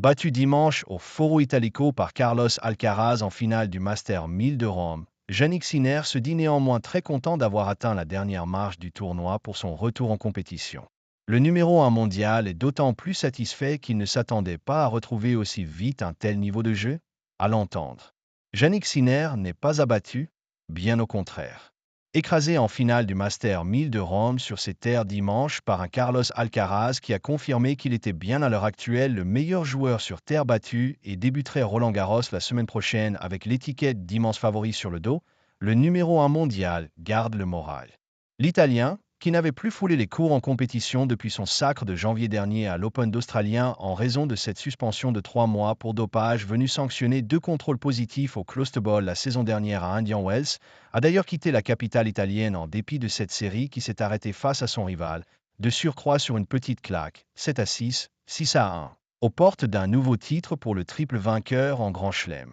Battu dimanche au Foro Italico par Carlos Alcaraz en finale du Master 1000 de Rome, Jannik Sinner se dit néanmoins très content d'avoir atteint la dernière marche du tournoi pour son retour en compétition. Le numéro 1 mondial est d'autant plus satisfait qu'il ne s'attendait pas à retrouver aussi vite un tel niveau de jeu. À l'entendre, Jannik Sinner n'est pas abattu, bien au contraire. Écrasé en finale du Master 1000 de Rome sur ses terres dimanche par un Carlos Alcaraz qui a confirmé qu'il était bien à l'heure actuelle le meilleur joueur sur terre battue et débuterait Roland-Garros la semaine prochaine avec l'étiquette d'immense favori sur le dos, le numéro 1 mondial garde le moral. L'Italien, qui n'avait plus foulé les cours en compétition depuis son sacre de janvier dernier à l'Open d'Australien en raison de cette suspension de 3 mois pour dopage venue sanctionner 2 contrôles positifs au Closed Ball la saison dernière à Indian Wells, a d'ailleurs quitté la capitale italienne en dépit de cette série qui s'est arrêtée face à son rival, de surcroît sur une petite claque, 7-6, 6-1, aux portes d'un nouveau titre pour le triple vainqueur en Grand Chelem.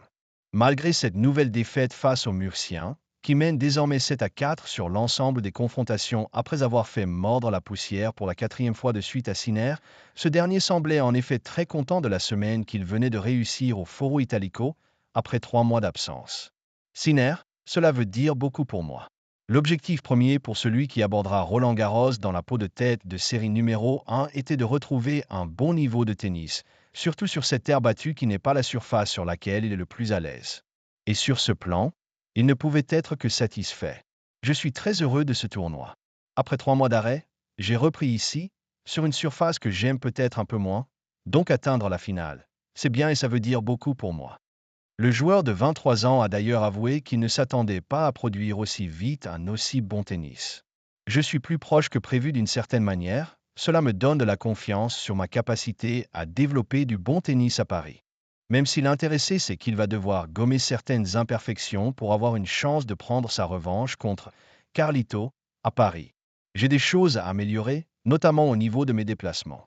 Malgré cette nouvelle défaite face aux Murciens, qui mène désormais 7-4 sur l'ensemble des confrontations après avoir fait mordre la poussière pour la 4e fois de suite à Sinner, ce dernier semblait en effet très content de la semaine qu'il venait de réussir au Foro Italico après 3 mois d'absence. Sinner, cela veut dire beaucoup pour moi. L'objectif premier pour celui qui abordera Roland-Garros dans la peau de tête de série numéro 1 était de retrouver un bon niveau de tennis, surtout sur cette terre battue qui n'est pas la surface sur laquelle il est le plus à l'aise. Et sur ce plan, il ne pouvait être que satisfait. Je suis très heureux de ce tournoi. Après 3 mois d'arrêt, j'ai repris ici, sur une surface que j'aime peut-être un peu moins, donc atteindre la finale. C'est bien et ça veut dire beaucoup pour moi. Le joueur de 23 ans a d'ailleurs avoué qu'il ne s'attendait pas à produire aussi vite un aussi bon tennis. Je suis plus proche que prévu d'une certaine manière, cela me donne de la confiance sur ma capacité à développer du bon tennis à Paris. Même si l'intéressé sait qu'il va devoir gommer certaines imperfections pour avoir une chance de prendre sa revanche contre Carlito à Paris. J'ai des choses à améliorer, notamment au niveau de mes déplacements.